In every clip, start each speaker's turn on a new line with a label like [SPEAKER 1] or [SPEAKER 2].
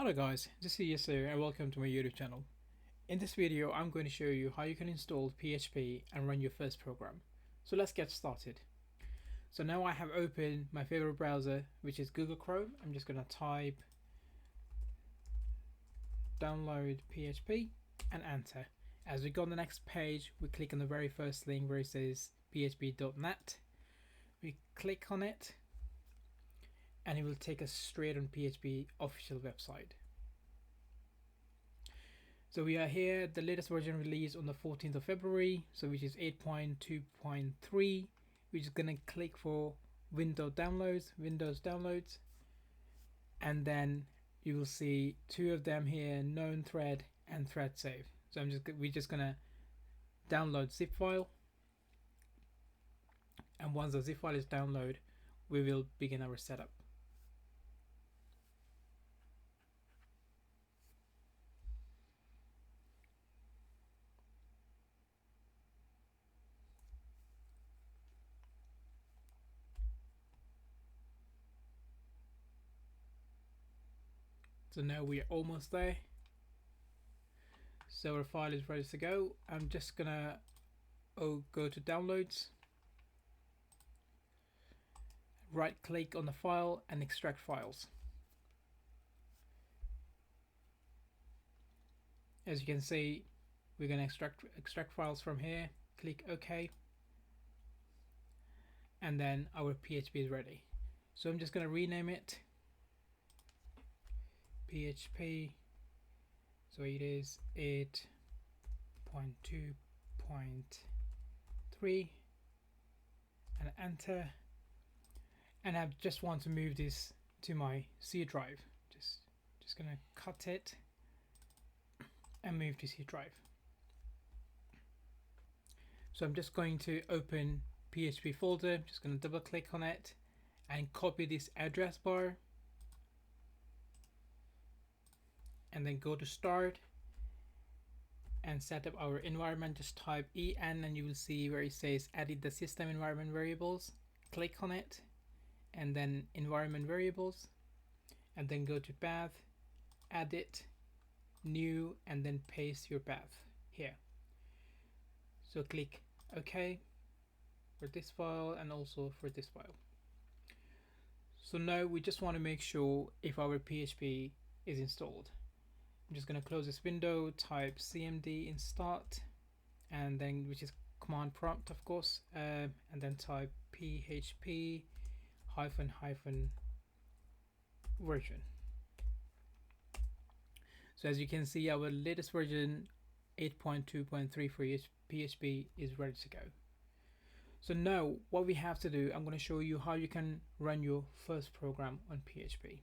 [SPEAKER 1] Hello guys, this is Yasser and welcome to my YouTube channel. In this video I'm going to show you how you can install PHP and run your first program. So let's get started. So now I have opened my favorite browser, which is Google Chrome. I'm just going to type download PHP and enter. As we go on the next page, we click on the very first link where it says php.net. We click on it and it will take us straight on PHP official website. So we are here, the latest version released on the 14th of February, so which is 8.2.3. We're just gonna click for Windows downloads, and then you will see two of them here, known thread and thread save. So we're just gonna download zip file, and once the zip file is downloaded, we will begin our setup. So now we are almost there. So our file is ready to go. I'm just gonna go to downloads, right click on the file and extract files. As you can see, we're gonna extract files from here. Click OK, and then our PHP is ready. So I'm just gonna rename it PHP. So it is 8.2.3 and enter. And I just want to move this to my C drive. Just gonna cut it and move to C drive. So I'm just going to open PHP folder. I'm just gonna double click on it and copy this address bar, and then go to start and set up our environment. Just type en and you will see where it says edit the system environment variables. Click on it and then environment variables, and then go to path, edit, new, and then paste your path here. So click OK for this file and also for this file. So now we just want to make sure if our PHP is installed. I'm just going to close this window, type cmd install, and then which is command prompt of course, and then type php version. So as you can see, our latest version 8.2.3 for PHP is ready to go. So now what we have to do, I'm going to show you how you can run your first program on PHP.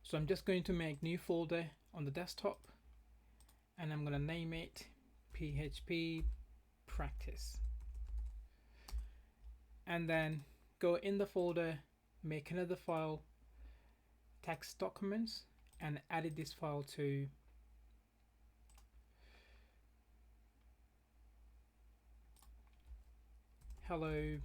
[SPEAKER 1] So I'm just going to make new folder on the desktop, and I'm going to name it PHP practice, and then go in the folder, make another file, text documents, and edit this file to hello.php.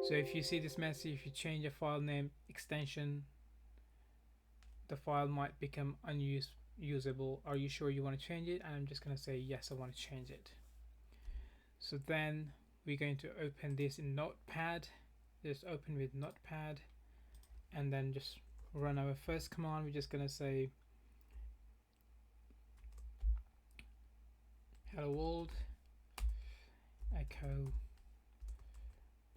[SPEAKER 1] So if you see this message, if you change a file name extension, the file might become unusable. Are you sure you want to change it? And I'm just going to say yes, I want to change it. So then we're going to open this in Notepad. Just open with Notepad and then just run our first command. We're just going to say hello world, echo,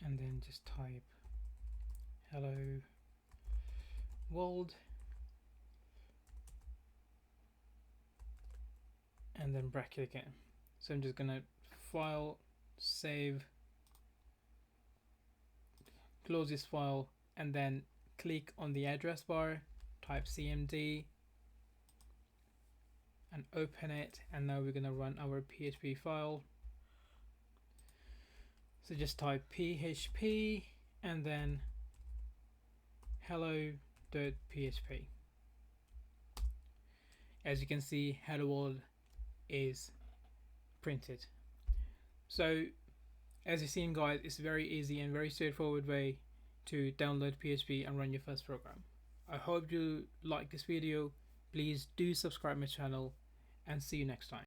[SPEAKER 1] and then just type hello world, and then bracket again. So I'm just gonna file, save, close this file, and then click on the address bar, type cmd and open it, and now we're gonna run our PHP file. So just type php and then hello.php. As you can see, hello world is printed. So As you've seen, guys, it's very easy and very straightforward way to download PHP and run your first program. I hope you like this video. Please do subscribe my channel and see you next time.